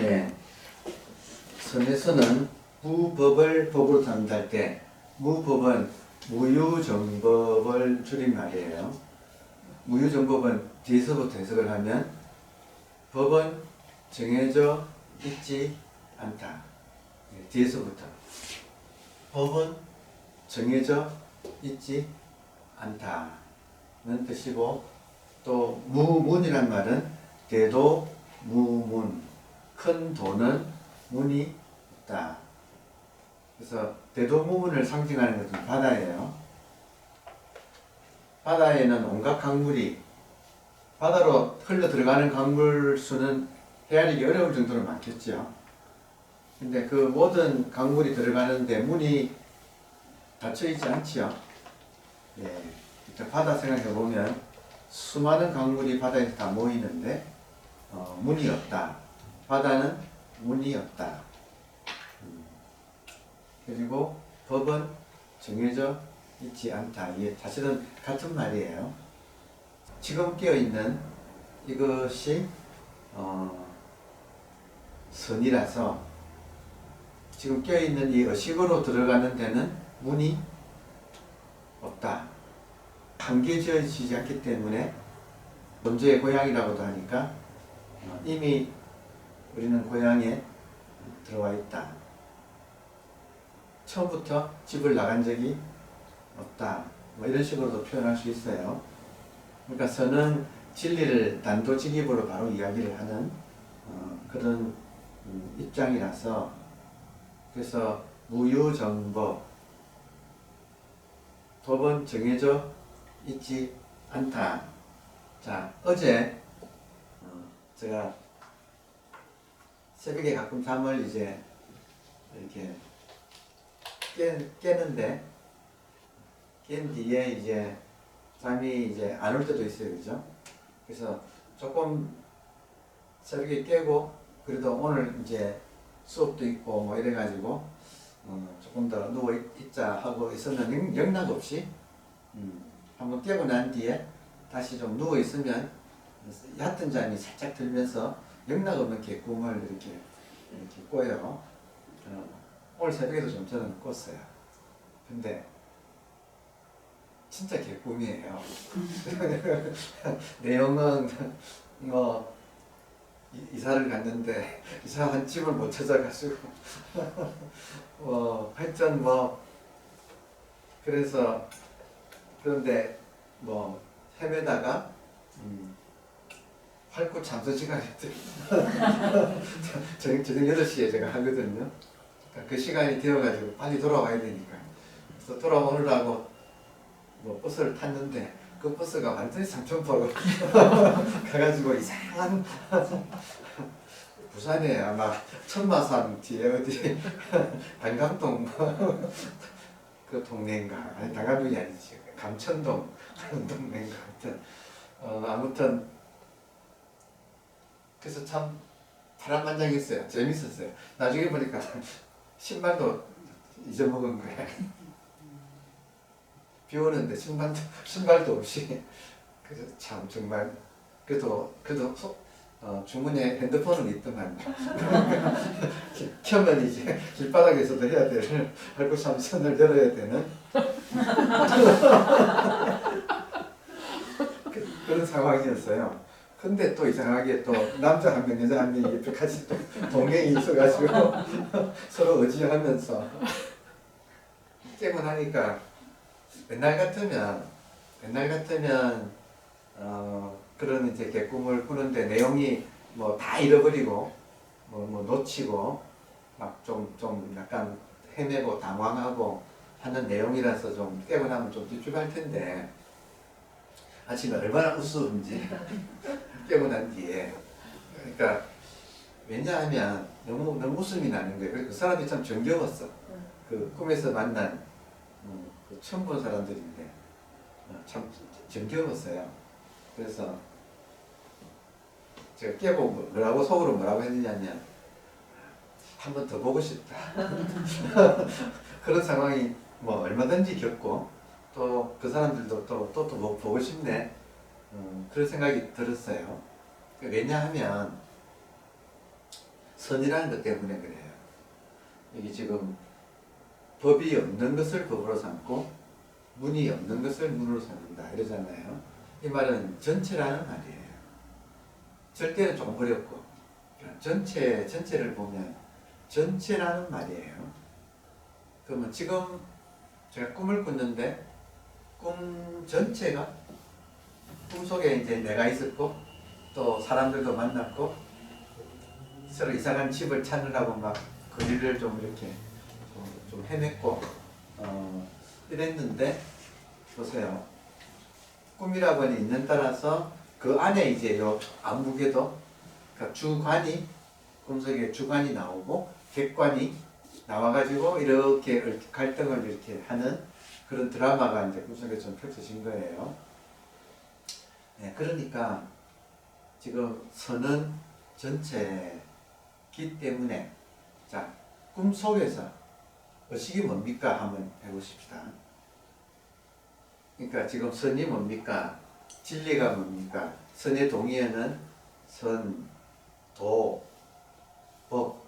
네. 선에서는 무법을 법으로 담당할 때 무법은 무유정법을 줄임말이에요. 무유정법은 뒤에서부터 해석을 하면 법은 정해져 있지 않다. 네, 뒤에서부터 법은 정해져 있지 않다는 뜻이고, 또 무문이란 말은 대도무문, 큰 도는 문이 없다. 그래서 대도무문을 상징하는 것은 바다예요. 바다에는 온갖 강물이, 바다로 흘러 들어가는 강물 수는 헤아리기 어려울 정도로 많겠죠. 근데 그 모든 강물이 들어가는데 문이 닫혀 있지 않지요. 예. 바다 생각해 보면 수많은 강물이 바다에 다 모이는데 문이 없다. 바다는 문이 없다. 그리고 법은 정해져 있지 않다. 이게 사실은 같은 말이에요. 지금 깨어있는 이것이 선이라서 지금 깨어있는 이 의식으로 들어가는 데는 문이 없다. 한계지어지지 않기 때문에 존재의 고향이라고도 하니까 이미 우리는 고향에 들어와 있다. 처음부터 집을 나간 적이 없다. 뭐 이런 식으로도 표현할 수 있어요. 그러니까 선은 진리를 단도직입으로 바로 이야기를 하는 그런 입장이라서, 그래서 무유정법, 법은 정해져 있지 않다. 자, 어제 제가 새벽에 가끔 잠을 이제 이렇게 깨는데, 깬 뒤에 이제 잠이 이제 안 올 때도 있어요. 그죠? 그래서 조금 새벽에 깨고, 그래도 오늘 이제 수업도 있고 뭐 이래가지고 조금 더 누워 있자 하고 있으면 영락 없이 한번 깨고 난 뒤에 다시 좀 누워 있으면 얕은 잠이 살짝 들면서 영락 없는 개꿈을 이렇게 꿔요. 오늘 새벽에도 좀 저는 꿨어요. 근데 진짜 개꿈이에요. 내용은 뭐 이사를 갔는데 이상한 집을 못 찾아가지고 하여튼 그래서, 그런데 헤매다가 활구 잠수 시간이 저녁 8시에 제가 하거든요. 그 시간이 되어가지고 빨리 돌아와야 되니까. 그래서 돌아오느라고 버스를 탔는데 그 버스가 완전히 삼천포로 가가지고 이상한 부산에 아마 천마산 뒤에 어디 단감동 그 동네인가, 아니 단감동이 아니지, 감천동 그런 동네인가, 아무튼 그래서 참 파란만장했어요. 재밌었어요. 나중에 보니까 신발도 잊어먹은 거야. 비 오는데 신발도 없이. 그래서 참 정말 그래도 주머니에 핸드폰은 있더만 켜면 이제 길바닥에서도 해야 될 얼굴 삼선을 열어야 되는 그런 상황이었어요. 근데 또 이상하게 또 남자 한 명, 여자 한 명이 옆에 같이 또 동행이 있어가지고 서로 의지하면서 깨고 나니까 옛날 같으면 그런 이제 개꿈을 꾸는데 내용이 다 잃어버리고 놓치고 막 좀 약간 헤매고 당황하고 하는 내용이라서 좀 깨고 나면 좀 찝찝할 텐데, 아침에 얼마나 우스운지 깨고 난 뒤에. 그러니까 왜냐하면 너무 웃음이 나는 거예요. 그 사람이 참 정겨웠어. 그 꿈에서 만난 처음 본 사람들인데 참 정겨웠어요. 그래서 제가 깨고 속으로 뭐라고 했느냐면, 한 번 더 보고 싶다. 그런 상황이 얼마든지 겪고, 또 그 사람들도 또 보고 싶네. 그런 생각이 들었어요. 왜냐하면 선이라는 것 때문에 그래요. 여기 지금 법이 없는 것을 법으로 삼고 문이 없는 것을 문으로 삼는다 이러잖아요. 이 말은 전체라는 말이에요. 절대는 조금 어렵고 전체를 보면 전체라는 말이에요. 그러면 지금 제가 꿈을 꿨는데 꿈 전체가 꿈속에 이제 내가 있었고 또 사람들도 만났고 서로 이상한 집을 찾느라고 막 거리를 좀 이렇게 좀 헤맸고 이랬는데 보세요. 꿈이라고 하는 인연 따라서 그 안에 이제 요 안무게도 그러니까 주관이 꿈속에 주관이 나오고 객관이 나와가지고 이렇게 갈등을 이렇게 하는 그런 드라마가 이제 꿈속에 좀 펼쳐진 거예요. 네, 그러니까 지금 선은 전체이기 때문에 자 꿈속에서 의식이 뭡니까 한번 해보십시다. 그러니까 지금 선이 뭡니까? 진리가 뭡니까? 선의 동의어는 선, 도, 법,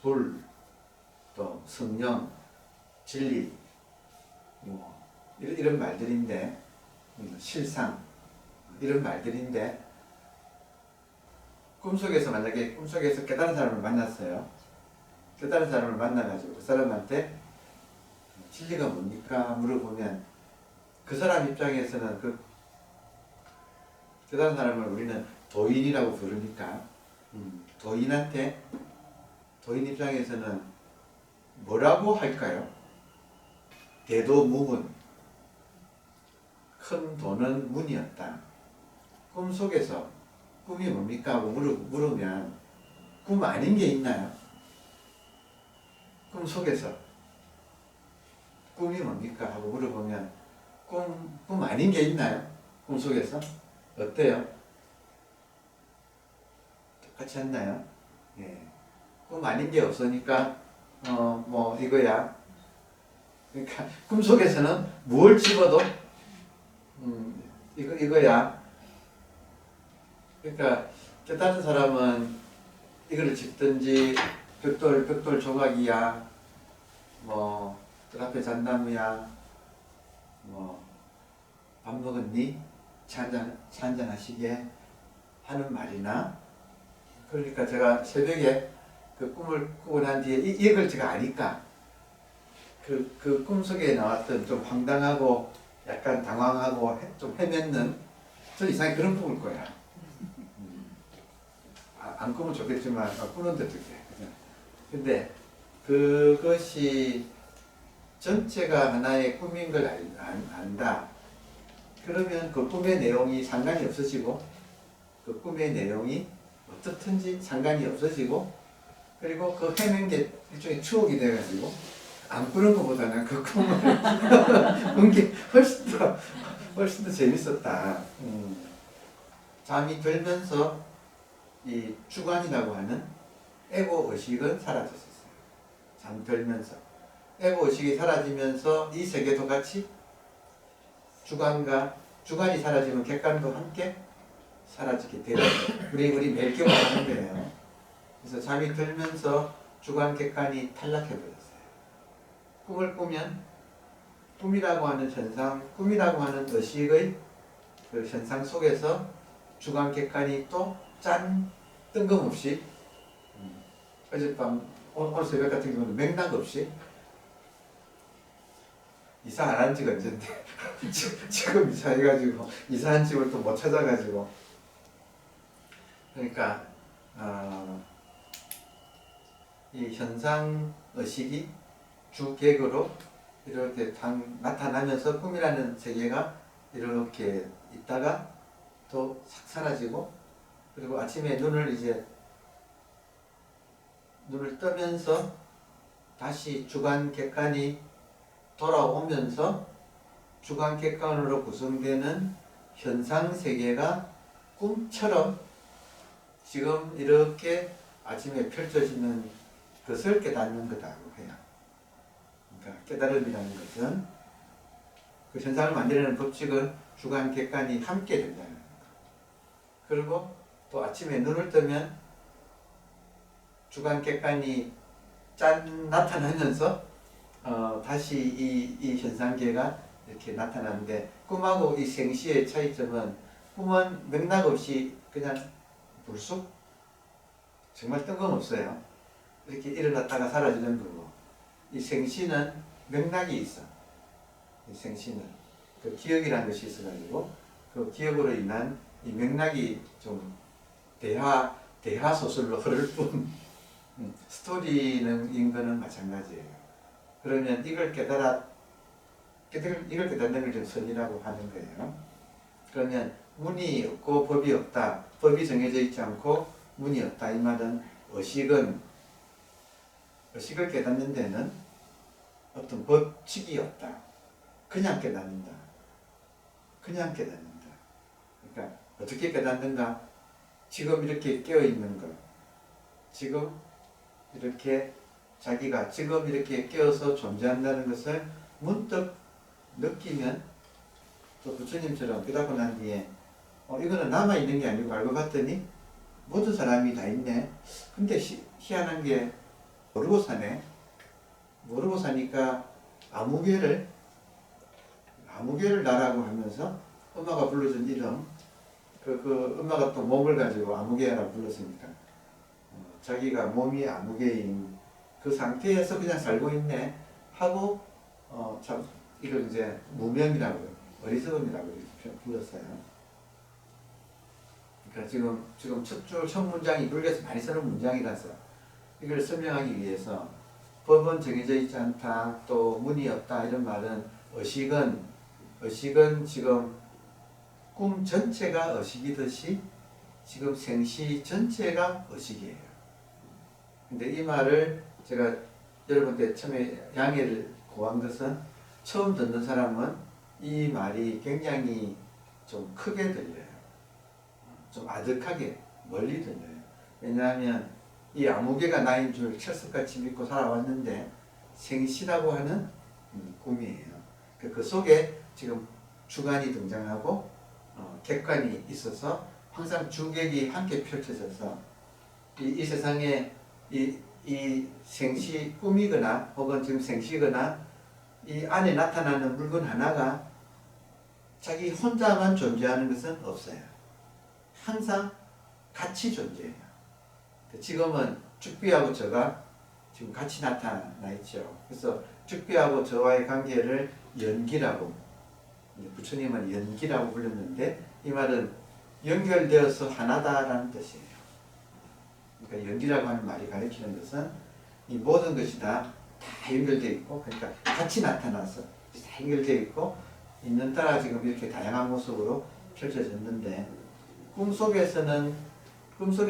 불, 또 성령, 진리 이런 말들인데 실상 이런 말들인데 만약에 꿈속에서 깨달은 사람을 만났어요. 깨달은 사람을 만나가지고 그 사람한테 진리가 뭡니까? 물어보면 그 사람 입장에서는 그 깨달은 사람을 우리는 도인이라고 부르니까 도인 입장에서는 뭐라고 할까요? 대도무문 큰 도는 문이었다. 꿈속에서 꿈이 뭡니까? 하고 물으면 꿈 아닌 게 있나요? 꿈속에서 꿈이 뭡니까? 하고 물어보면 꿈 아닌 게 있나요? 꿈속에서? 어때요? 똑같이 했나요? 예. 꿈 아닌 게 없으니까 뭐 이거야. 그러니까 꿈속에서는 뭘 집어도 이거야. 그러니까 깨달은 사람은 이거를 집든지 벽돌 조각이야. 뭐 뜰 앞에 잣나무야. 뭐 밥 먹었니? 차 한잔 하시게 하는 말이나 그러니까 제가 새벽에 그 꿈을 꾸고 난 뒤에 이걸 제가 아니까 그 꿈속에 나왔던 좀 황당하고 약간 당황하고 좀 헤매는 저 이상하게 그런 꿈을 꿔요. 안 꾸면 좋겠지만 꾸는데 어떡해. 근데 그것이 전체가 하나의 꿈인 걸 안다. 그러면 그 꿈의 내용이 상관이 없어지고 그 꿈의 내용이 어떻든지 상관이 없어지고 그리고 그 헤맨 게 일종의 추억이 돼가지고 안 꾸는 것보다는 그 꿈을 꾼 게 훨씬 더 재밌었다. 잠이 들면서 이 주관이라고 하는 에고 의식은 사라졌었어요. 잠들면서 에고 의식이 사라지면서 이 세계도 같이 주관이 사라지면 객관도 함께 사라지게 되는 우리 매일 경험하는 거예요. 그래서 잠이 들면서 주관 객관이 탈락해버렸어요. 꿈을 꾸면 꿈이라고 하는 현상, 꿈이라고 하는 의식의 그 현상 속에서 주관 객관이 또 뜬금없이 어젯밤 오늘 새벽 같은 경우는 맥락 없이 이사 안 한 지가 언젠데 지금 이사해가지고 이사한 집을 또 못 찾아가지고 그러니까 이 현상 의식이 주객으로 이렇게 나타나면서 꿈이라는 세계가 이렇게 있다가 또 싹 사라지고 그리고 아침에 눈을 뜨면서 다시 주관 객관이 돌아오면서 주관 객관으로 구성되는 현상 세계가 꿈처럼 지금 이렇게 아침에 펼쳐지는 것을 깨닫는 거다고 해요. 그러니까 깨달음이라는 것은 그 현상을 만들어내는 법칙은 주관 객관이 함께 된다는 거. 그리고 또 아침에 눈을 뜨면 주간 객관이 짠 나타나면서 다시 이 현상계가 이렇게 나타나는데, 꿈하고 이 생시의 차이점은, 꿈은 맥락 없이 그냥 불쑥 정말 뜬금없어요. 이렇게 일어났다가 사라지는 거고, 이 생시는 맥락이 있어. 이 생시는 그 기억이라는 것이 있어가지고 그 기억으로 인한 이 맥락이 좀 대화 소설로 흐를 뿐 스토리는 인 거는 마찬가지예요. 그러면 이걸 깨닫는 걸 좀 선이라고 하는 거예요. 그러면 문이 없고 법이 없다. 법이 정해져 있지 않고 문이 없다. 이 말은 의식을 깨닫는 데는 어떤 법칙이 없다. 그냥 깨닫는다. 그냥 깨닫는다. 그러니까 어떻게 깨닫는가? 지금 이렇게 깨어있는 것. 지금 이렇게 자기가 지금 이렇게 깨어서 존재한다는 것을 문득 느끼면, 또 부처님처럼 깨닫고 난 뒤에 이거는 남아있는 게 아니고 알고 봤더니 모든 사람이 다 있네. 근데 희한한 게 모르고 사네. 모르고 사니까 아무개를 나라고 하면서 엄마가 불러준 이름, 그 엄마가 또 몸을 가지고 아무개라고 불렀으니까 자기가 몸이 아무개인 그 상태에서 그냥 살고 있네 하고 참 이걸 이제 무명이라고, 어리석음이라고 이렇게 불렀어요. 그러니까 지금 첫 문장이 불교에서 많이 쓰는 문장이라서 이걸 설명하기 위해서, 법은 정해져 있지 않다, 또 문이 없다, 이런 말은 의식은 지금 꿈 전체가 의식이듯이 지금 생시 전체가 의식이에요. 근데 이 말을 제가 여러분께 처음에 양해를 구한 것은, 처음 듣는 사람은 이 말이 굉장히 좀 크게 들려요. 좀 아득하게 멀리 들려요. 왜냐하면 이 아무개가 나인 줄 철석같이 믿고 살아왔는데 생시라고 하는 꿈이에요. 그 속에 지금 주관이 등장하고 객관이 있어서 항상 주객이 함께 펼쳐져서 이 세상에 이 생시 꿈이거나 혹은 지금 생시거나 이 안에 나타나는 물건 하나가 자기 혼자만 존재하는 것은 없어요. 항상 같이 존재해요. 지금은 죽비하고 저가 지금 같이 나타나 있죠. 그래서 죽비하고 저와의 관계를 연기라고, 부처님은 연기라고 불렀는데, 이 말은 연결되어서 하나다라는 뜻이에요. 그러니까 연기라고 하는 말이 가리키는 것은 이 모든 것이 다 연결되어 있고, 그러니까 같이 나타나서 다 연결되어 있고 있는 따라 지금 이렇게 다양한 모습으로 펼쳐졌는데, 꿈속에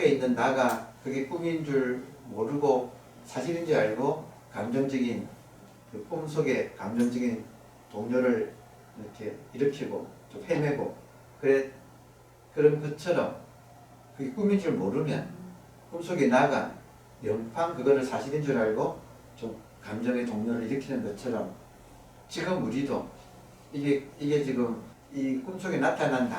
있는 나가 그게 꿈인 줄 모르고 사실인 줄 알고 감정적인 그 꿈속의 감정적인 동요를 이렇게 일으키고 좀 헤매고 그런 것처럼, 그게 꿈인 줄 모르면 꿈속에 나가 영판 그거를 사실인 줄 알고 좀 감정의 동요를 일으키는 것처럼, 지금 우리도 이게 지금 이 꿈속에 나타난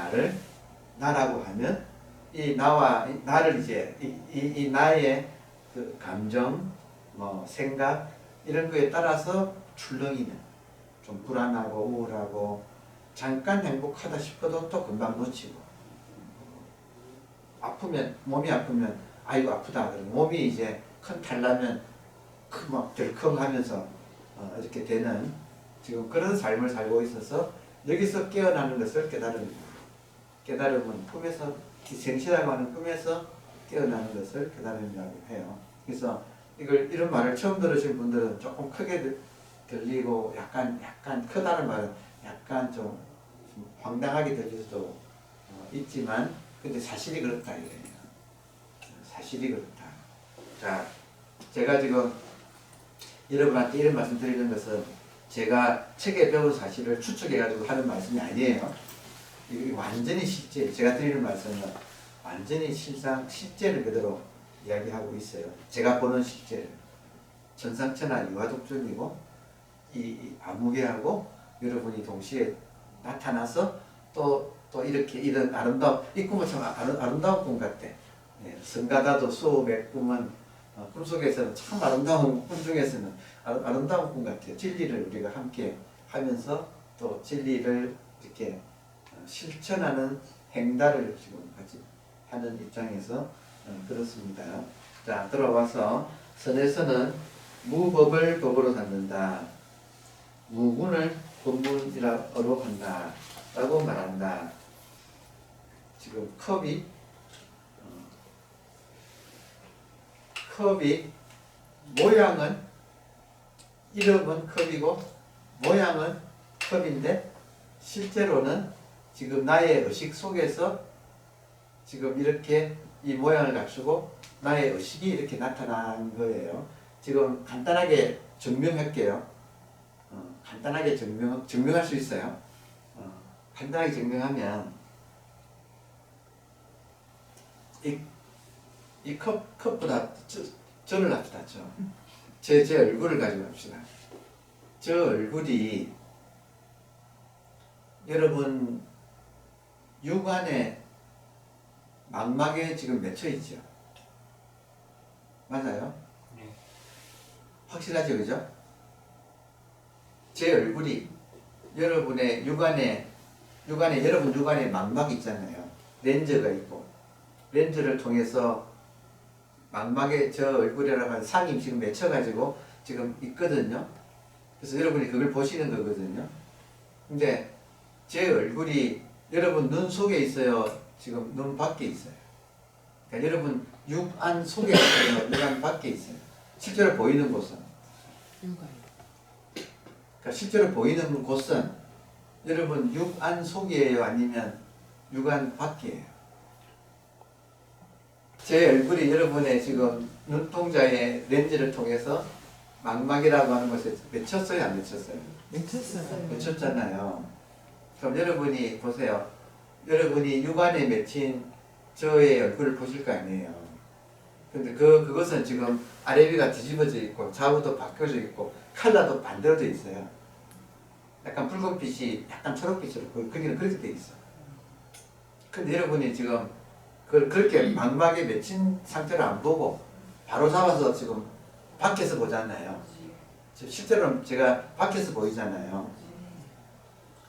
나라고 하면 이 나와 나를 이제 이 나의 그 감정, 생각 이런 거에 따라서 출렁이는, 좀 불안하고 우울하고 잠깐 행복하다 싶어도 또 금방 놓치고, 몸이 아프면 아이고 아프다 그러고, 몸이 이제 큰 탈나면 막 덜컹하면서 이렇게 되는 지금 그런 삶을 살고 있어서, 여기서 깨어나는 것을 깨달음은 꿈에서, 생시라고 하는 꿈에서 깨어나는 것을 깨달음이라고 해요. 그래서 이런 말을 처음 들으신 분들은 조금 크게 들리고 약간 크다는 말은 약간 좀 황당하게 들릴 수도 있지만, 근데 사실이 그렇다 이거예요. 사실이 그렇다. 자, 제가 지금 여러분한테 이런 말씀 드리는 것은 제가 책에 배운 사실을 추측해가지고 하는 말씀이 아니에요. 이게 완전히 실제, 제가 드리는 말씀은 완전히 실제를 그대로 이야기하고 있어요. 제가 보는 실제를. 천상천하 유화독존이고, 이 아무개하고 여러분이 동시에 나타나서 또 이렇게 이런 아름다운, 이 꿈은 참 아름다운 꿈 같아. 성가다도 수호의 꿈은 꿈속에서는 참 아름다운 꿈 중에서는 아름다운 꿈 같아요. 진리를 우리가 함께 하면서 또 진리를 이렇게 실천하는 행달을 지금 같이 하는 입장에서 그렇습니다. 자, 들어와서 선에서는 무법을 법으로 삼는다. 무군을 법문이라고 한다. 라고 말한다. 지금 컵이 모양은 이름은 컵이고 모양은 컵인데 실제로는 지금 나의 의식 속에서 지금 이렇게 이 모양을 갖추고 나의 의식이 이렇게 나타난 거예요. 지금 간단하게 증명할게요. 간단하게 증명할 수 있어요. 간단하게 증명하면 이 컵보다 저를 합시다. 제 얼굴을 가지고 합시다. 저 얼굴이 여러분 육안에 망막에 지금 맺혀 있죠. 맞아요? 네. 확실하죠, 그죠? 제 얼굴이 여러분의 여러분 육안에 망막이 있잖아요. 렌즈가 있고 렌즈를 통해서 망막에 저 얼굴이라고 하는 상이 지금 맺혀가지고 지금 있거든요. 그래서 여러분이 그걸 보시는 거거든요. 근데 제 얼굴이 여러분 눈 속에 있어요? 지금 눈 밖에 있어요? 그러니까 여러분 육안 속에 있어요? 육안 밖에 있어요? 실제로 보이는 곳은? 그러니까 실제로 보이는 곳은 여러분 육안 속이에요? 아니면 육안 밖이에요? 제 얼굴이 여러분의 지금 눈동자의 렌즈를 통해서 망막이라고 하는 것에 맺혔어요? 안 맺혔어요? 맺혔어요. 맺혔잖아요. 그럼 여러분이 보세요. 여러분이 육안에 맺힌 저의 얼굴을 보실 거 아니에요. 근데 그것은 지금 아래위가 뒤집어져 있고 좌우도 바뀌어져 있고 컬러도 반대로 돼 있어요. 약간 붉은빛이 약간 초록빛으로 거기는 그렇게 돼 있어. 근데 여러분이 지금 그렇게 망막에 맺힌 상태를 안 보고 바로 잡아서 지금 밖에서 보잖아요. 실제로는 제가 밖에서 보이잖아요.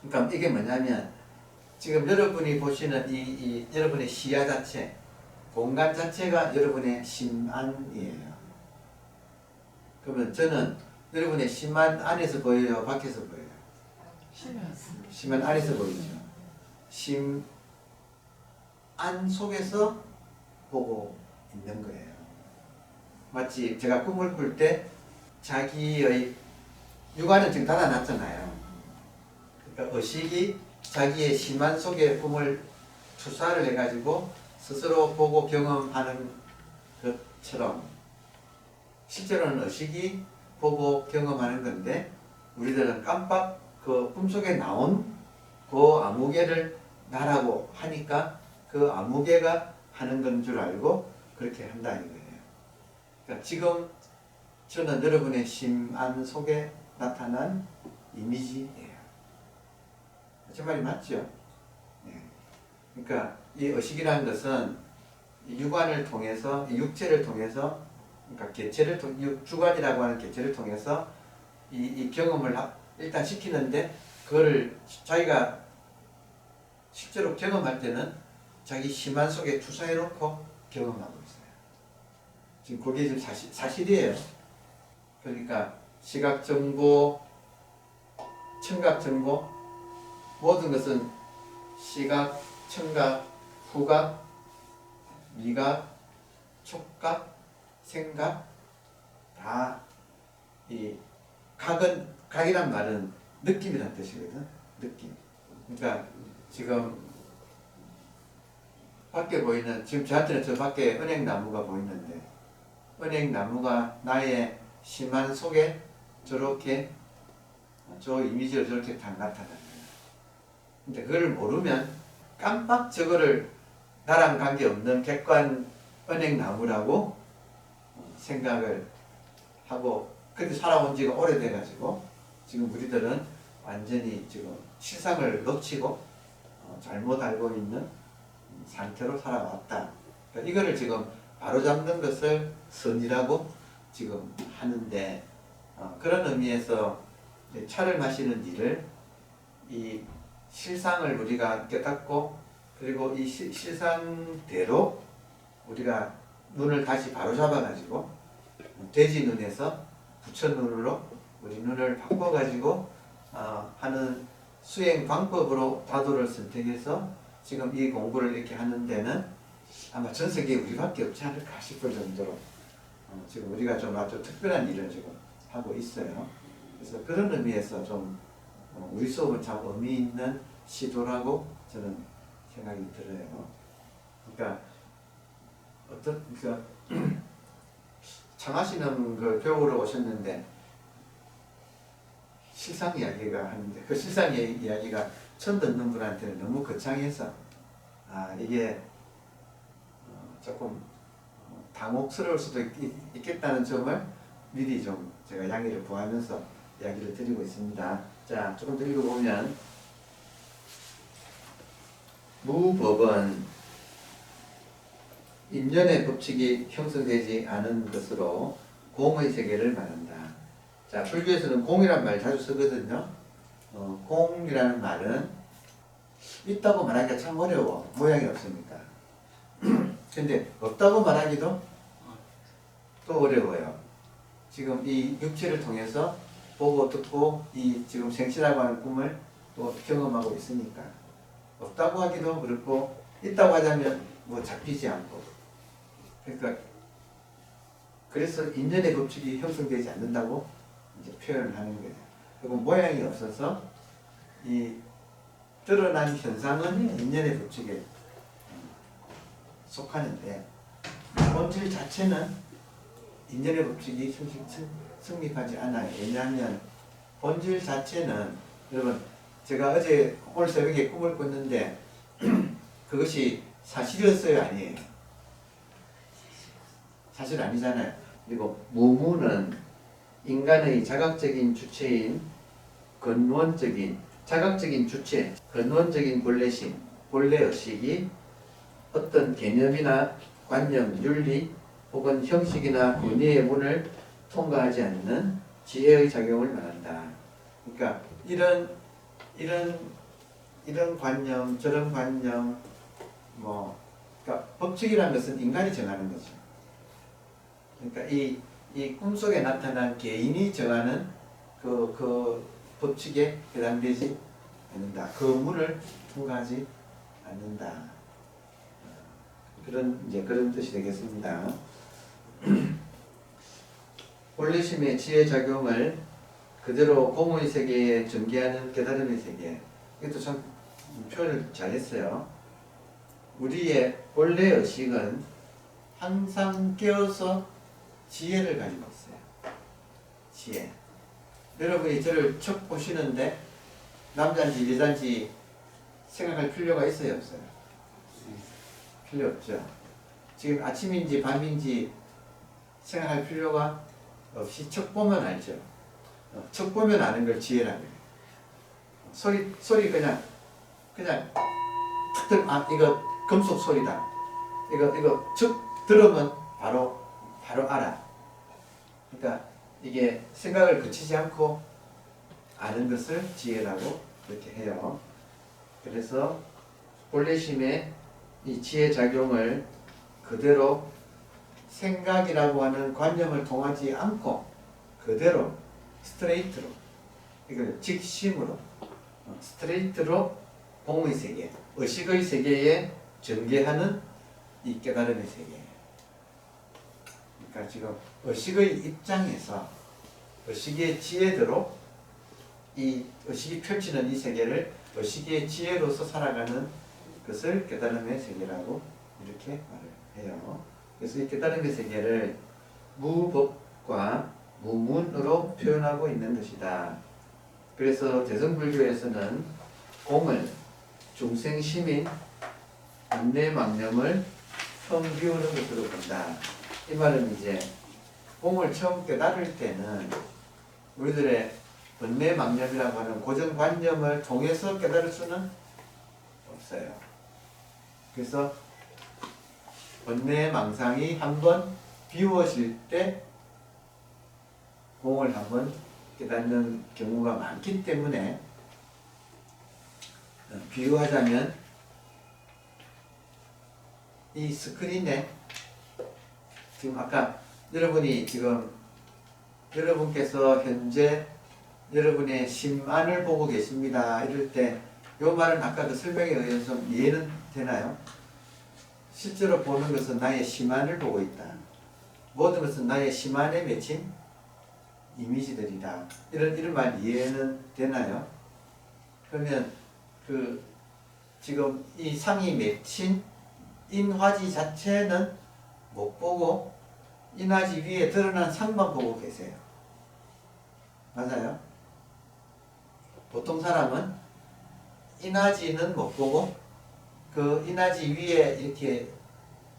그러니까 이게 뭐냐면 지금 여러분이 보시는 이 여러분의 시야 자체, 공간 자체가 여러분의 심안이에요. 그러면 저는 여러분의 심안 안에서 보여요, 밖에서 보여요? 심안 안에서 보이죠. 심안 속에서 보고 있는 거예요. 마치 제가 꿈을 꿀 때 자기의 육안은 지금 닫아놨잖아요. 그러니까 의식이 자기의 심안 속에 꿈을 투사를 해가지고 스스로 보고 경험하는 것처럼 실제로는 의식이 보고 경험하는 건데 우리들은 깜빡 그 꿈속에 나온 그 아무개를 나라고 하니까 그 아무개가 하는 건 줄 알고 그렇게 한다는 거예요. 그러니까 지금 저는 여러분의 심안 속에 나타난 이미지예요. 제 말이 맞죠? 네. 그러니까 이 의식이라는 것은 육안을 통해서, 육체를 통해서, 그러니까 주관이라고 하는 개체를 통해서 이 경험을 일단 시키는데 그거를 자기가 실제로 경험할 때는 자기 심안 속에 투사해놓고 경험하고 있어요. 지금 그게 지금 사실이에요. 그러니까 시각정보, 청각정보 모든 것은 시각, 청각, 후각, 미각, 촉각, 생각 다 이 각이란 말은 느낌이란 뜻이거든. 느낌. 그러니까 지금 밖에 보이는 지금 저한테는 저 밖에 은행나무가 보이는데 은행나무가 나의 심안 속에 저렇게 저 이미지로 저렇게 다 나타나는 거예요. 근데 그걸 모르면 깜빡 저거를 나랑 관계없는 객관 은행나무라고 생각을 하고 그렇게 살아온 지가 오래돼가지고 지금 우리들은 완전히 지금 실상을 놓치고 잘못 알고 있는 상태로 살아왔다. 그러니까 이거를 지금 바로잡는 것을 선이라고 지금 하는데, 그런 의미에서 차를 마시는 일을 이 실상을 우리가 깨닫고, 그리고 이 실상대로 우리가 눈을 다시 바로잡아 가지고 돼지 눈에서 부처 눈으로 우리 눈을 바꿔 가지고 하는 수행 방법으로 다도를 선택해서 지금 이 공부를 이렇게 하는 데는 아마 전 세계에 우리밖에 없지 않을까 싶을 정도로 지금 우리가 좀 아주 특별한 일을 지금 하고 있어요. 그래서 그런 의미에서 좀 우리 수업은 참 의미 있는 시도라고 저는 생각이 들어요. 그러니까 청하시는 걸 배우러 오셨는데 실상 이야기가 하는데 그 실상 이야기가 처음 듣는 분한테는 너무 거창해서 이게 조금 당혹스러울 수도 있겠다는 점을 미리 좀 제가 양해를 구하면서 이야기를 드리고 있습니다. 자, 조금 더 읽어보면 무법은 인연의 법칙이 형성되지 않은 것으로 공의 세계를 말한다. 자, 불교에서는 공이란 말 자주 쓰거든요. 공이라는 말은 있다고 말하기가 참 어려워. 모양이 없으니까. 근데 없다고 말하기도 또 어려워요. 지금 이 육체를 통해서 보고 듣고 이 지금 생시라고 하는 꿈을 또 경험하고 있으니까 없다고 하기도 그렇고 있다고 하자면 뭐 잡히지 않고, 그러니까 그래서 인연의 법칙이 형성되지 않는다고 이제 표현을 하는 거예요. 그리고 모양이 없어서 이 드러난 현상은 인연의 법칙에 속하는데 본질 자체는 인연의 법칙이 성립하지 않아요. 왜냐하면 본질 자체는, 여러분 제가 오늘 새벽에 꿈을 꿨는데 그것이 사실이었어요, 아니에요? 사실 아니잖아요. 그리고 무무는 인간의 자각적인 주체인 근원적인 자각적인 주체, 근원적인 본래심, 본래의식이 어떤 개념이나 관념, 윤리 혹은 형식이나 권위의 문을 통과하지 않는 지혜의 작용을 말한다. 그러니까 이런 관념, 저런 관념, 그러니까 법칙이라는 것은 인간이 정하는 거죠. 그러니까 이 꿈속에 나타난 개인이 정하는 그 법칙에 해당되지 않는다. 그 문을 통과하지 않는다. 그런 뜻이 되겠습니다. 본래심의 지혜 작용을 그대로 공의 세계에 전개하는 깨달음의 세계. 이것도 참 표현을 잘했어요. 우리의 본래 의식은 항상 깨어서 지혜를 가지고 있어요. 지혜. 여러분이 저를 척 보시는데 남자인지 여자인지 생각할 필요가 있어요, 없어요? 필요 없죠. 지금 아침인지 밤인지 생각할 필요가 없이 척 보면 알죠. 척 보면 아는 걸 지혜라고 해요. 소리 그냥 탁 이거 금속 소리다. 이거 척 들으면 바로 알아. 그러니까 이게 생각을 거치지 않고 아는 것을 지혜라고 이렇게 해요. 그래서 본래심의 이 지혜 작용을 그대로 생각이라고 하는 관념을 통하지 않고 그대로 스트레이트로, 이걸 직심으로 스트레이트로 공의 세계, 의식의 세계에 전개하는 이 깨달음의 세계. 그러니까 지금 의식의 입장에서 의식의 지혜대로 이 의식이 펼치는 이 세계를 의식의 지혜로서 살아가는 것을 깨달음의 세계라고 이렇게 말을 해요. 그래서 이 깨달음의 세계를 무법과 무문으로 표현하고 있는 것이다. 그래서 대성불교에서는 공을 중생심인 인내망념을 처음 비우는 것으로 본다. 이 말은 이제 공을 처음 깨달을 때는 우리들의 번뇌망념이라고 하는 고정관념을 통해서 깨달을 수는 없어요. 그래서 번뇌망상이 한번 비워질 때 공을 한번 깨닫는 경우가 많기 때문에 비유하자면 이 스크린에 지금 아까 여러분께서 현재 여러분의 심안을 보고 계십니다. 이럴 때 이 말은 아까 그 설명에 의해서 이해는 되나요? 실제로 보는 것은 나의 심안을 보고 있다. 모든 것은 나의 심안에 맺힌 이미지들이다. 이런 말 이해는 되나요? 그러면 지금 이 상이 맺힌 인화지 자체는 못 보고 인화지 위에 드러난 상만 보고 계세요. 맞아요? 보통 사람은 인화지는 못 보고 그 인화지 위에 이렇게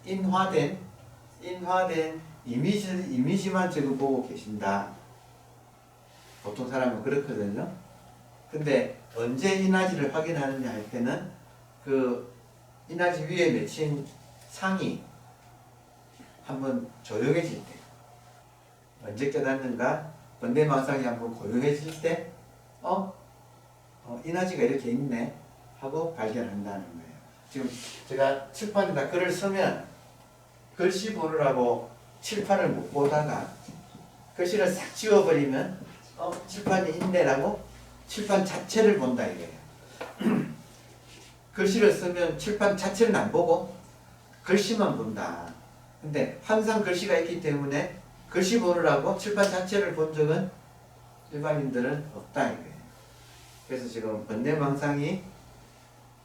인화된 이미지만 지금 보고 계신다. 보통 사람은 그렇거든요. 근데 언제 인화지를 확인하느냐 할 때는 그 인화지 위에 맺힌 상이 한번 조용해질 때, 언제 깨닫는가? 번뇌망상이 한번 고요해질 때, 인화지가 이렇게 있네 하고 발견한다는 거예요. 지금 제가 칠판에다 글을 쓰면 글씨 보느라고 칠판을 못 보다가 글씨를 싹 지워버리면 칠판이 있네라고 칠판 자체를 본다 이거예요. 글씨를 쓰면 칠판 자체는 안 보고 글씨만 본다. 근데 항상 글씨가 있기 때문에 글씨 보느라고 칠판 자체를 본 적은 일반인들은 없다 이거예요. 그래서 지금 번뇌망상이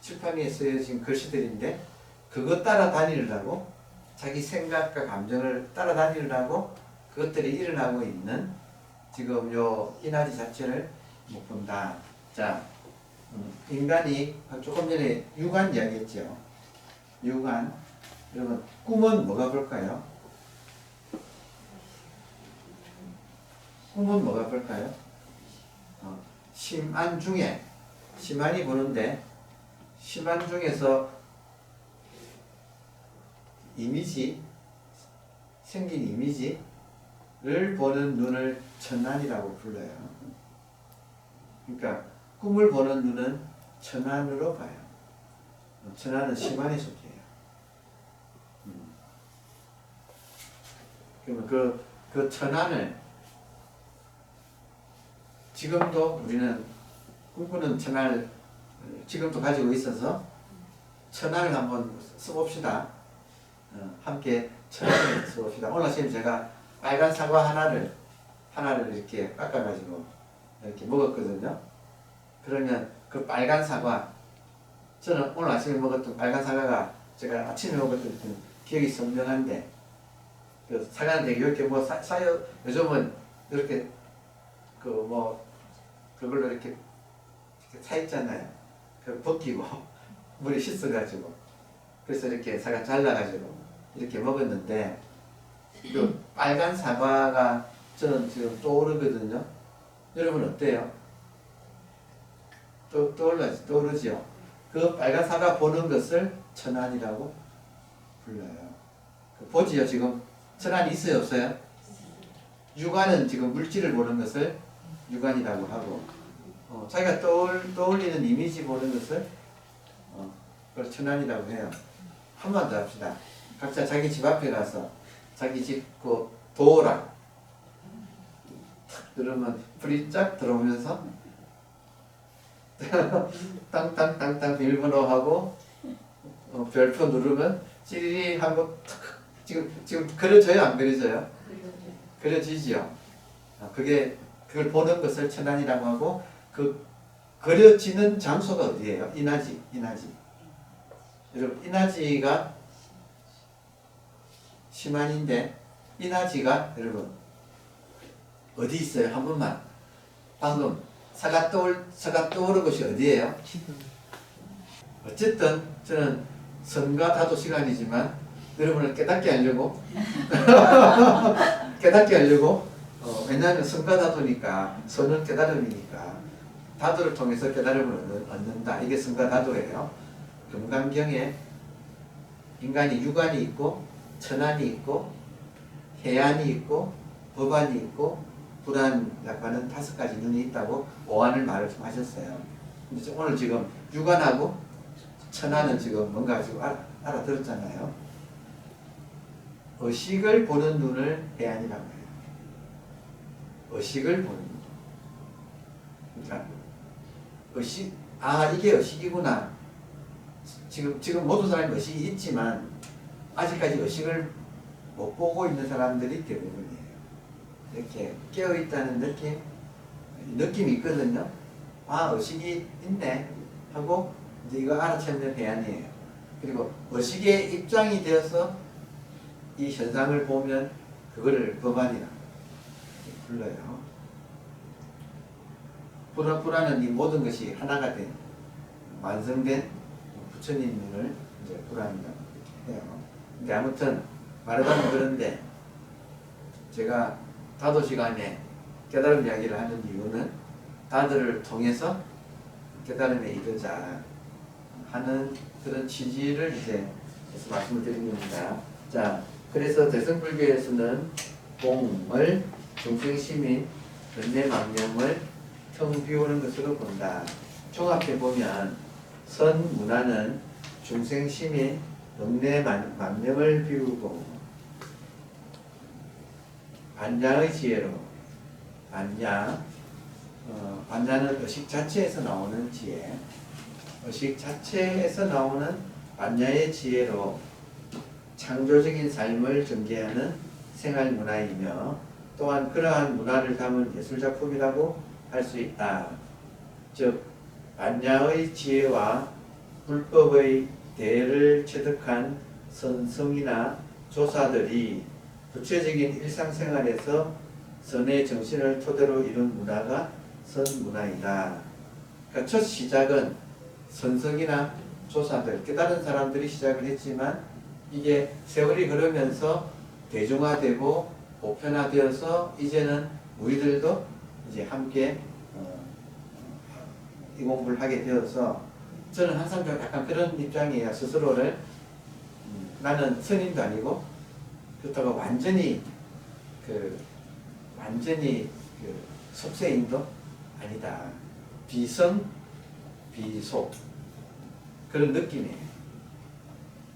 칠판 위에 쓰여진 글씨들인데 그것 따라다니려고 자기 생각과 감정을 따라다니려고 그것들이 일어나고 있는 지금 요 인화지 자체를 못 본다. 자, 인간이 조금 전에 육안 이야기했죠. 육안. 여러분 꿈은 뭐가 볼까요? 꿈은 뭐가 볼까요? 심안 중에 심안이 보는데 심안 중에서 생긴 이미지를 보는 눈을 천안이라고 불러요. 그러니까 꿈을 보는 눈은 천안으로 봐요. 천안은 심안에 속해요. 그러면 그 천안을 지금도 우리는 꿈꾸는 천안을 지금도 가지고 있어서 천안을 한번 써봅시다. 함께 천안을 써봅시다. 오늘 아침 제가 빨간 사과 하나를 이렇게 깎아가지고 이렇게 먹었거든요. 그러면 그 빨간 사과, 저는 오늘 아침에 먹었던 빨간 사과가 제가 아침에 먹었던 기억이 선명한데, 그 사과는 되게 이렇게 요즘은 이렇게 그걸로 이렇게 사 있잖아요. 그걸 벗기고 물에 씻어가지고 그래서 이렇게 사과 잘라가지고 이렇게 먹었는데 그 빨간 사과가 저는 지금 떠오르거든요. 여러분 어때요? 떠오르죠? 그 빨간 사과 보는 것을 천안이라고 불러요. 보지요 지금? 천안이 있어요 없어요? 육안은 지금 물질을 보는 것을 육안이라고 하고 자기가 떠올리는 이미지 보는 것을 그걸 천안이라고 해요. 한 번 더 합시다. 각자 자기 집 앞에 가서 자기 집 그 도어락 탁 누르면 불이 쫙 들어오면서 땅땅땅땅 비밀번호하고 별표 누르면 찌리리 하고 탁 지금 그려져요 안 그려져요? 그려지지요. 그걸 보는 것을 천안이라고 하고 그 그려지는 장소가 어디예요? 인화지. 여러분 인화지가 심안인데 인화지가 여러분 어디 있어요? 한 번만. 방금 사가 떠오른 곳이 어디예요? 어쨌든 저는 선과 다도 시간이지만 여러분을 깨닫게 하려고 왜냐하면 선과 다도니까 선은 깨달음이니까 다도를 통해서 깨달음을 얻는다. 이게 선과 다도예요. 금강경에 인간이 육안이 있고 천안이 있고 해안이 있고 법안이 있고 불안이라는 5가지 눈이 있다고 오한을 말을 좀 하셨어요. 근데 오늘 지금 육안하고 천안은 지금 뭔가 지금 알아들었잖아요. 의식을 보는 눈을 해안이라고 해요. 의식을 보는 눈. 그러니까 의식, 이게 의식이구나. 지금 모든 사람이 의식이 있지만 아직까지 의식을 못 보고 있는 사람들이 대부분이에요. 이렇게 깨어있다는 느낌이 있거든요. 의식이 있네 하고 이제 이거 알아채는 해안이에요. 그리고 의식에 입장이 되어서 이 현상을 보면 그거를 법안이라고 불러요. 불안은 이 모든 것이 하나가 된 완성된 부처님 눈을 이제 불안이라고 해요. 근데 아무튼 말하자면 그런데 제가 다도 시간에 깨달음 이야기를 하는 이유는 다들을 통해서 깨달음에 이르자 하는 그런 취지를 이제 말씀을 드린 겁니다. 자, 그래서 대승불교에서는 공을 중생심인 번뇌망념을 텅 비우는 것으로 본다. 종합해 보면 선문화는 중생심인 번뇌망념을 비우고 반야의 지혜로 반야는 의식 자체에서 나오는 지혜, 의식 자체에서 나오는 반야의 지혜로 창조적인 삶을 전개하는 생활 문화이며 또한 그러한 문화를 담은 예술작품이라고 할 수 있다. 즉 반야의 지혜와 불법의 대를 체득한 선성이나 조사들이 구체적인 일상생활에서 선의 정신을 토대로 이룬 문화가 선문화이다. 그러니까 첫 시작은 선성이나 조사들, 깨달은 사람들이 시작을 했지만 이게 세월이 흐르면서 대중화되고 보편화되어서 이제는 우리들도 이제 함께 이 공부를 하게 되어서 저는 항상 약간 그런 입장이에요. 스스로를 나는 스님도 아니고 그렇다고 완전히 속세인도 아니다. 비성 비속 그런 느낌이에요.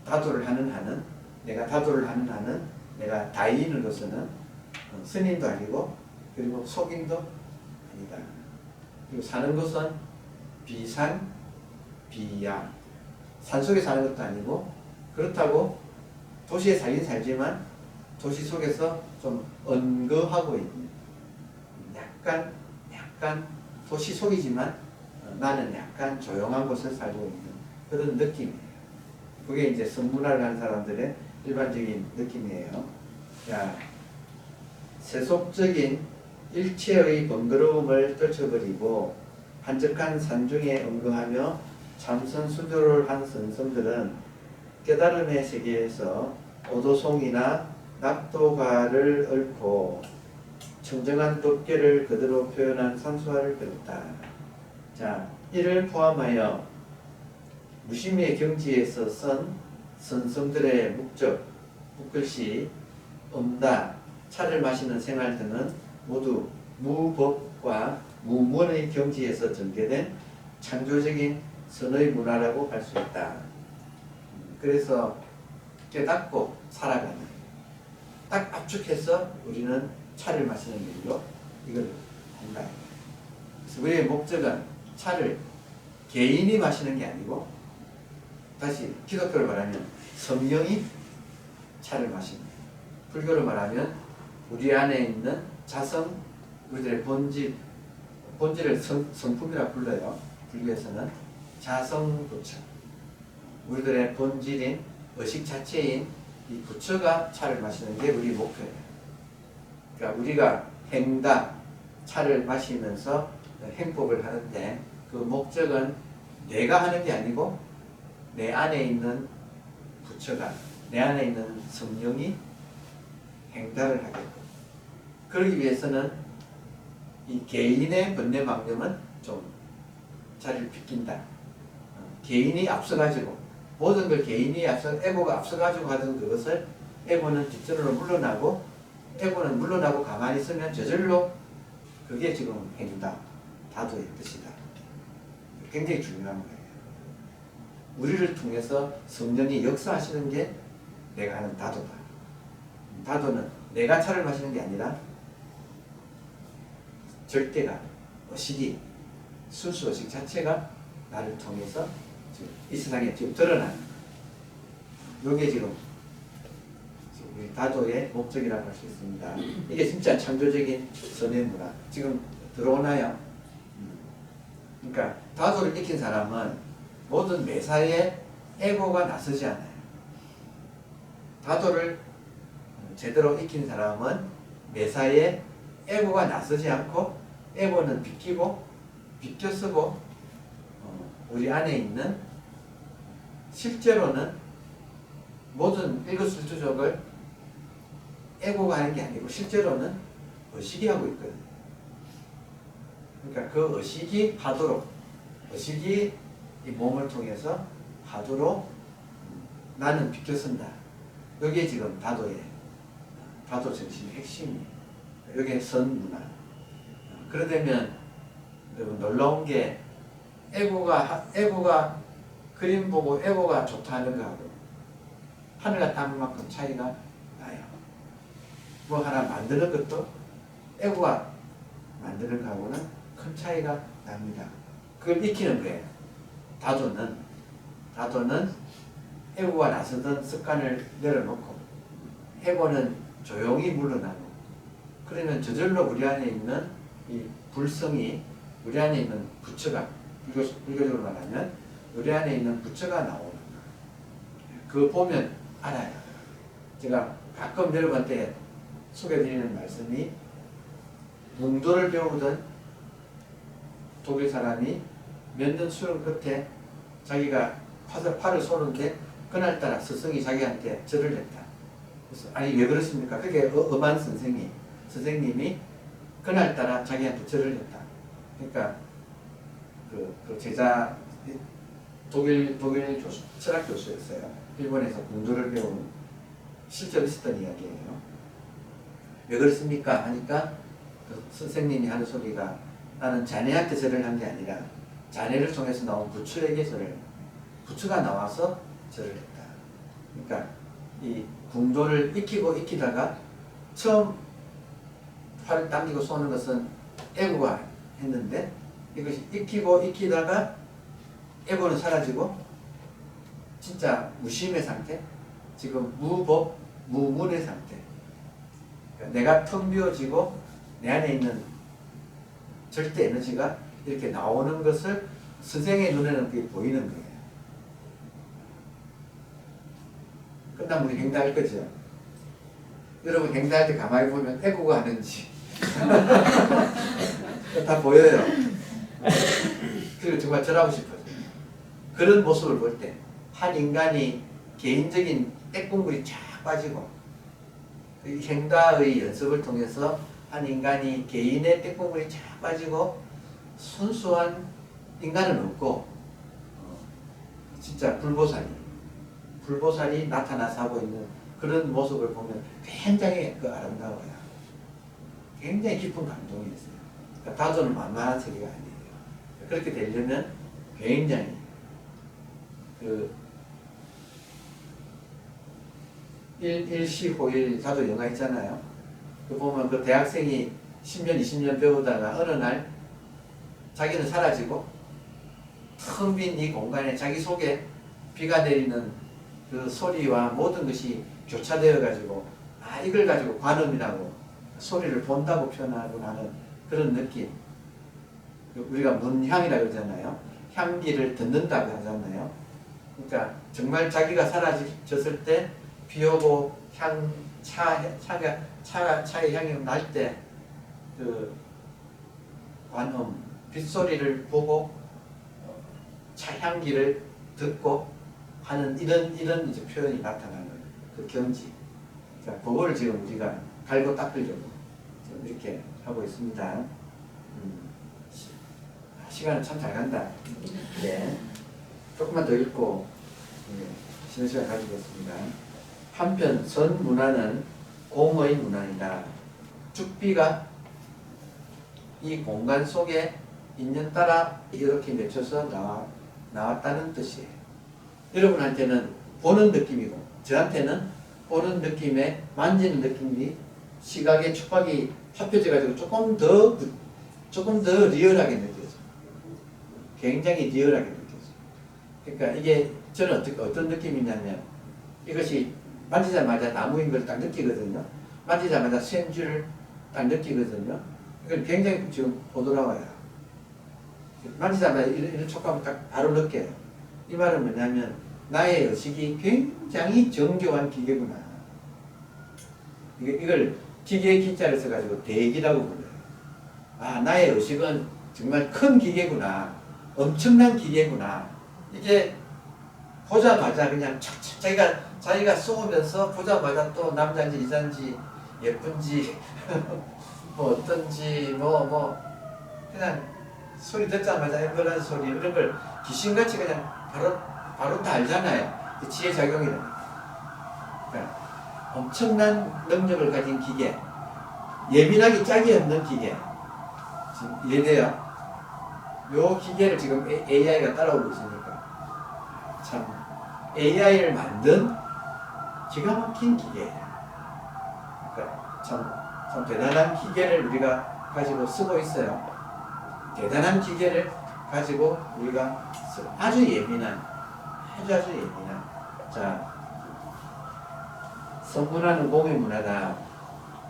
다도를 하는 한은 내가 다인으로서는 스님도 아니고 그리고 속인도 아니다. 그리고 사는 것은 비산 비야 산속에 사는 것도 아니고 그렇다고 도시에 살긴 살지만 도시 속에서 좀 언거하고 있는 약간 도시 속이지만 나는 약간 조용한 곳에 살고 있는 그런 느낌이에요. 그게 이제 선문화를 하는 사람들의 일반적인 느낌이에요. 자, 세속적인 일체의 번거로움을 떨쳐버리고 한적한 산중에 응거하며 참선수도를 한 선성들은 깨달음의 세계에서 오도송이나 낙도가를 읊고 청정한 법계를 그대로 표현한 산수화를 배웠다. 자, 이를 포함하여 무심의 경지에서 선 선성들의 목적, 붓글씨, 음다, 차를 마시는 생활 등은 모두 무법과 무문의 경지에서 전개된 창조적인 선의 문화라고 할 수 있다. 그래서 깨닫고 살아가는 딱 압축해서 우리는 차를 마시는 일로 이걸 한다. 그래서 우리의 목적은 차를 개인이 마시는 게 아니고 다시 기독교를 말하면 성령이 차를 마시는 거예요. 불교를 말하면 우리 안에 있는 자성, 우리들의 본질을 성품이라 불러요. 불교에서는 자성부처, 우리들의 본질인 의식 자체인 이 부처가 차를 마시는 게 우리 목표예요. 그러니까 우리가 행다, 차를 마시면서 행법을 하는데 그 목적은 내가 하는 게 아니고 내 안에 있는 부처가, 내 안에 있는 성령이 행달을 하게끔. 그러기 위해서는 이 개인의 번뇌망념은 좀 자리를 비킨다. 개인이 앞서가지고 모든 걸 개인이 에고가 앞서가지고 하던 그것을 에고는 뒷전으로 물러나고 에고는 물러나고 가만히 있으면 저절로 그게 지금 행다, 다도의 뜻이다. 굉장히 중요한 거예요. 우리를 통해서 성령이 역사하시는 게 내가 하는 다도다. 다도는 내가 차를 마시는 게 아니라 절대가, 의식이, 순수의식 자체가 나를 통해서 지금 이 세상에 지금 드러나는 거예요. 이게 지금 우리 다도의 목적이라고 할 수 있습니다. 이게 진짜 창조적인 선의 문화. 지금 들어오나요? 그러니까 다도를 익힌 사람은 모든 매사에 에고가 나서지 않아요. 다도를 제대로 익힌 사람은 매사에 에고가 나서지 않고 에고는 비껴 쓰고 우리 안에 있는 실제로는 모든 일거수일투족을 에고가 하는 게 아니고 실제로는 의식이 하고 있거든요. 그러니까 그 의식이 파도로, 의식이 이 몸을 통해서 파도로 나는 비껴 쓴다. 이게 지금 다도 정신의 핵심이에요. 이게 선문화. 그러다면 놀라운 게 에고가 그림 보고 에고가 좋다 하는 거하고 하늘과 땅만큼 차이가 나요. 뭐 하나 만드는 것도 에고가 만드는 거하고는 큰 차이가 납니다. 그걸 익히는 거예요. 다도는 에고가 나서던 습관을 내려놓고 에고는 조용히 물러나고 그러면 저절로 우리 안에 있는 이 불성이 우리 안에 있는 부처가 불교적으로 말하면 우리 안에 있는 부처가 나오는 거예요. 그거 보면 알아요. 제가 가끔 여러분한테 소개드리는 말씀이 웅도를 배우던 독일 사람이 몇 년 수련 끝에 자기가 팔을 쏘는데 그날따라 스승이 자기한테 절을 했다. 그래서 아니 왜 그렇습니까? 그게 엄한 선생님이 그날따라 자기한테 절을 했다. 그러니까 그 제자 독일 철학 교수였어요. 일본에서 공도를 배운 실제로 있었던 이야기예요. 왜 그렇습니까? 하니까 그 선생님이 하는 소리가 나는 자네한테 절을 한 게 아니라 자네를 통해서 나온 부처에게 부처가 나와서 절을 했다. 그러니까 이 궁도를 익히다가 처음 팔을 당기고 쏘는 것은 에고가 했는데 이것이 익히다가 에고는 사라지고 진짜 무심의 상태, 지금 무문의 상태. 그러니까 내가 텅 비어지고 내 안에 있는 절대 에너지가 이렇게 나오는 것을 선생의 눈에는 그게 보이는 거예요. 끝나면 우리 행사할 거죠. 여러분 행사할 때 가만히 보면 에고가 하는지 다 보여요. 그리고 정말 절하고 싶어요. 그런 모습을 볼 때 한 인간이 개인적인 떼국물이 쫙 빠지고 행다의 연습을 통해서 한 인간이 개인의 떼국물이 쫙 빠지고 순수한 인간은 없고 진짜 불보살이 나타나서 하고 있는 그런 모습을 보면 굉장히 아름다워요. 굉장히 깊은 감동이 있어요. 그러니까 다도는 만만한 세계가 아니에요. 그렇게 되려면 굉장히 일시호일 다도 영화 있잖아요. 그 보면 그 대학생이 10년 20년 배우다가 어느 날 자기는 사라지고 텅 빈 이 공간에 자기 속에 비가 내리는 그 소리와 모든 것이 교차되어 가지고 이걸 가지고 관음이라고 소리를 본다고 표현하고 하는 그런 느낌. 우리가 문향이라고 그러잖아요. 향기를 듣는다고 하잖아요. 그러니까 정말 자기가 사라졌을 때 비 오고 차의 향이 날 때 그 관음 빗소리를 보고 차 향기를 듣고 하는 이런 이제 표현이 나타나는 그 경지. 자, 그걸 지금 우리가 갈고 닦으려고 지금 이렇게 하고 있습니다. 시간은 참 잘 간다. 네. 조금만 더 읽고 쉬는 시간 가지겠습니다. 한편 선 문화는 공의 문화이다. 죽비가 이 공간 속에 인연따라 이렇게 맺혀서 나왔다는 뜻이에요. 여러분한테는 보는 느낌이고 저한테는 보는 느낌에 만지는 느낌이 시각의 촉각이 합쳐져가지고 조금 더 리얼하게 느껴져. 굉장히 리얼하게 느껴져. 그러니까 이게 저는 어떤 느낌이냐면 이것이 만지자마자 나무인 걸 딱 느끼거든요. 만지자마자 샘줄을 딱 느끼거든요. 이건 굉장히 지금 보드라워요. 만지자마자 이런 촉감을 딱 바로 느껴요. 이 말은 뭐냐면 나의 의식이 굉장히 정교한 기계구나. 이걸 기계의 기자를 써가지고 대기라고 불러요. 아, 나의 의식은 정말 큰 기계구나. 엄청난 기계구나. 이게 보자마자 그냥 척척 자기가 쏘면서 보자마자 또 남자인지 여자인지 예쁜지 뭐 어떤지 뭐 그냥 소리 듣자마자 앵글한 소리 이런 걸 귀신같이 그냥 바로 다 알잖아요. 지혜 작용이라는. 그러니까 엄청난 능력을 가진 기계, 예민하기 짝이 없는 기계. 지금 이해돼요? 요 기계를 지금 AI가 따라오고 있으니까 참 AI를 만든 기가 막힌 기계예요. 그러니까 참 대단한 기계를 우리가 가지고 쓰고 있어요. 대단한 기계를 가지고 우리가 아주 예민한. 자, 선문화는 공의 문화다.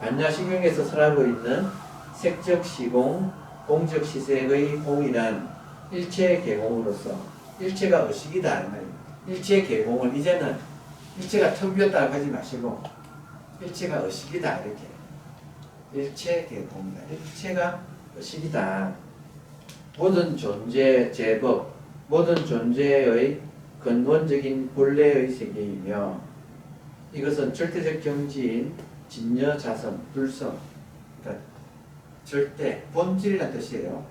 반야시경에서 살아가고 있는 색적 시공, 공적 시색의 공이란 일체 개공으로서 일체가 의식이다. 일체 개공을 이제는 일체가 텅 비었다고 하지 마시고 일체가 의식이다. 이렇게 일체 개공이다. 일체가 의식이다. 모든 존재 제법, 모든 존재의 근본적인 본래의 세계이며 이것은 절대적 경지인 진여, 자성, 불성, 그러니까 절대, 본질이라는 뜻이에요.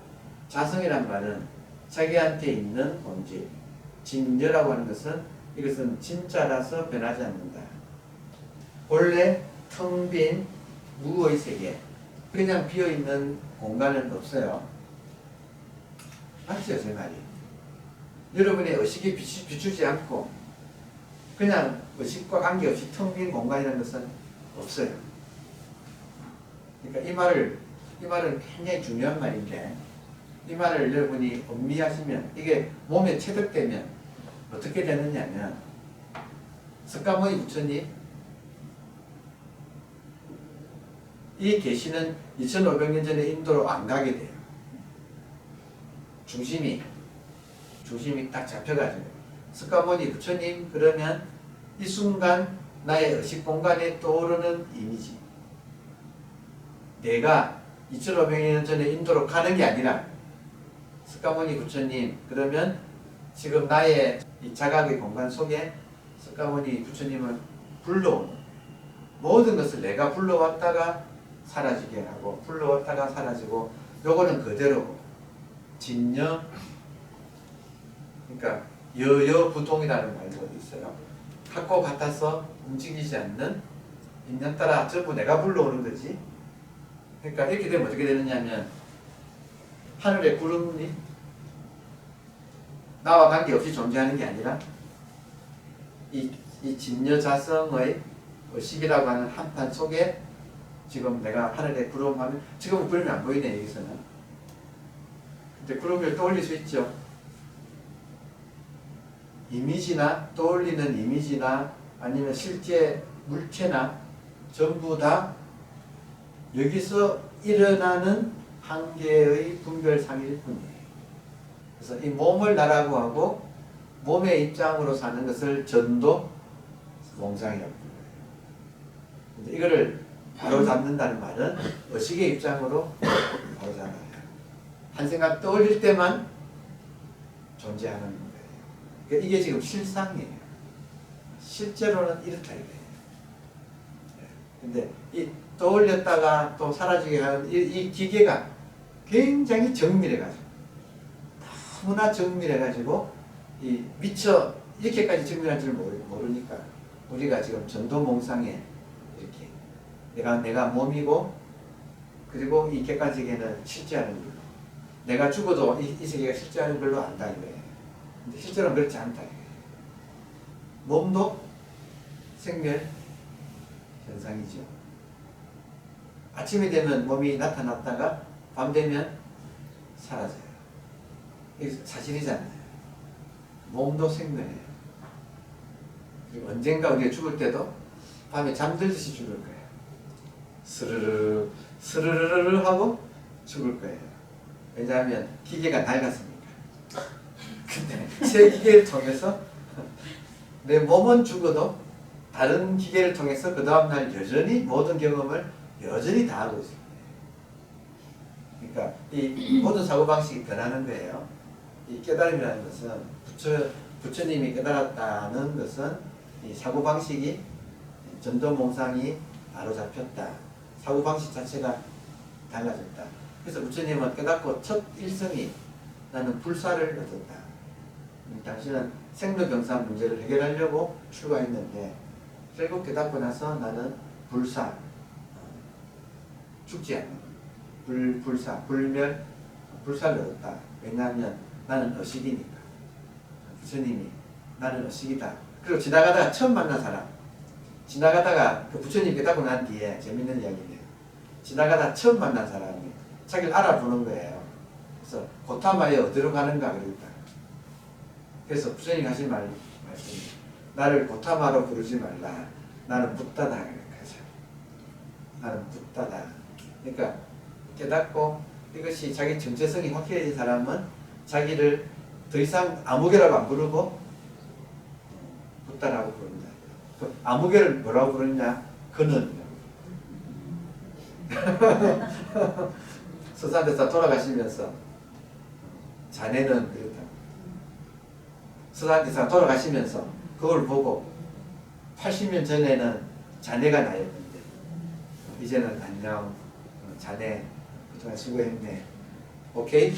자성이란 말은 자기한테 있는 본질, 진여라고 하는 것은 이것은 진짜라서 변하지 않는다. 본래 텅 빈 무의 세계, 그냥 비어있는 공간은 없어요. 맞죠, 제 말이? 여러분의 의식이 비추지 않고 그냥 의식과 관계없이 텅 빈 공간이라는 것은 없어요. 그러니까 이 말은 굉장히 중요한 말인데 이 말을 여러분이 음미하시면 이게 몸에 체득되면 어떻게 되느냐면 석가모니 부처님 이 계시는 2500년 전에 인도로 안 가게 돼요. 중심이 딱 잡혀가지고 석가모니 부처님 그러면 이 순간 나의 의식 공간에 떠오르는 이미지 내가 2500년 전에 인도로 가는 게 아니라 석가모니 부처님 그러면 지금 나의 이 자각의 공간 속에 석가모니 부처님을 불러오는 모든 것을 내가 불러왔다가 사라지게 하고 불러왔다가 사라지고 요거는 그대로고 진여 그러니까 여여부동이라는 말도 있어요. 같고 같아서 움직이지 않는 인연 따라 전부 내가 불러오는 거지. 그러니까 이렇게 되면 어떻게 되느냐면 하늘의 구름이 나와 관계없이 존재하는 게 아니라 이 진여자성의 의식이라고 하는 한판 속에 지금 내가 하늘의 구름 하면 지금은 구름이 안 보이네 여기서는. 근데 구름을 떠올릴 수 있죠. 이미지나 떠올리는 이미지나 아니면 실제 물체나 전부 다 여기서 일어나는 한 개의 분별상일 뿐이에요. 그래서 이 몸을 나라고 하고 몸의 입장으로 사는 것을 전도 몽상이라고 불러요. 근데 이거를 바로 잡는다는 말은 의식의 입장으로 바로 잡아요. 한 생각 떠올릴 때만 존재하는 거예요. 그러니까 이게 지금 실상이에요. 실제로는 이렇다 이거예요. 근데 이 떠올렸다가 또 사라지게 하는 이 기계가 굉장히 정밀해가지고 너무나 정밀해가지고 이 미처 이렇게까지 정밀한 줄 모르니까 우리가 지금 전도몽상에 이렇게 내가 몸이고 그리고 이 객관세계는 실제하는 걸로 내가 죽어도 이 세계가 실제하는 걸로 안다 이거예요. 근데 실제로는 그렇지 않다 이거예요. 몸도 생멸 현상이죠. 아침이 되면 몸이 나타났다가 밤 되면 사라져요. 이게 사실이잖아요. 몸도 생멸해요. 그리고 언젠가 우리가 죽을 때도 밤에 잠들듯이 죽을 거예요. 스르르 스르르르 하고 죽을 거예요. 왜냐하면 기계가 낡았으니까. 근데 새 기계를 통해서 내 몸은 죽어도 다른 기계를 통해서 그 다음날 여전히 모든 경험을 여전히 다 하고 있습니다. 그러니까 이 모든 사고방식이 변하는 거예요. 이 깨달음이라는 것은 부처님이 깨달았다는 것은 이 사고방식이 전도몽상이 바로잡혔다. 사고방식 자체가 달라졌다. 그래서 부처님은 깨닫고 첫 일성이 나는 불사를 얻었다. 당신은 생로경사 문제를 해결하려고 출가했는데 결국 깨닫고 나서 나는 불사, 죽지 않는 불사, 불사를 얻었다. 왜냐하면 나는 의식이니까. 부처님이 나는 의식이다. 그리고 지나가다가 처음 만난 사람, 지나가다가 그 부처님 깨닫고 난 뒤에 재밌는 이야기네요. 지나가다 처음 만난 사람이 자기를 알아보는 거예요. 그래서 고타마에 어디로 가는가 그랬다. 그래서 부처님이 하신 말씀이 나를 고타마로 부르지 말라. 나는 붓다다. 나는 붓다다. 그러니까 깨닫고 이것이 자기 정체성이 확실해진 사람은 자기를 더 이상 아무개라고 안 부르고 붓다라고 부른다. 그 아무개를 뭐라고 부르냐? 그는. 서산대사 돌아가시면서 자네는 그랬다. 서산대사 돌아가시면서 그걸 보고 80년 전에는 자네가 나였는데 이제는 안녕 자네 그동안 수고했네. 오케이?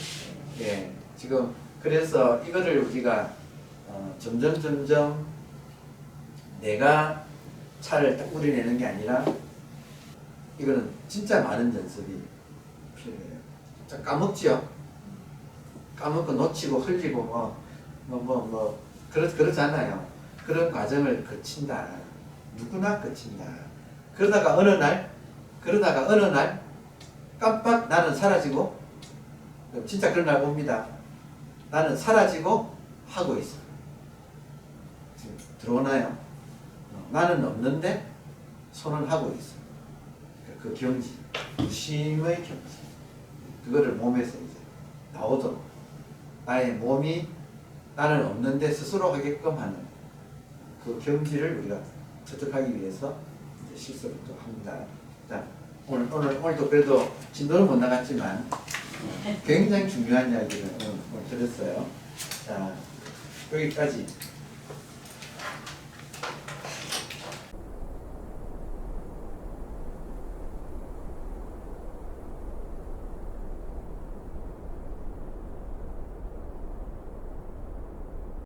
예. 지금 그래서 이거를 우리가 점점 내가 차를 딱 우려내는 게 아니라 이거는 진짜 많은 연습이 필요해요. 자, 까먹지요? 까먹고 놓치고 흘리고 그렇잖아요. 그런 과정을 거친다. 누구나 거친다. 그러다가 어느 날 깜빡 나는 사라지고 진짜 그런 날 옵니다. 나는 사라지고 하고 있어. 지금 들어오나요? 나는 없는데 손을 하고 있어. 그 경지, 무심의 경지. 그거를 몸에서 이제 나오도록 나의 몸이 나는 없는데 스스로 하게끔 하는 그 경지를 우리가 습득하기 위해서 이제 실습을 또 합니다. 자, 오늘도 그래도 진도는 못 나갔지만 굉장히 중요한 이야기를 오늘 들었어요. 자, 여기까지.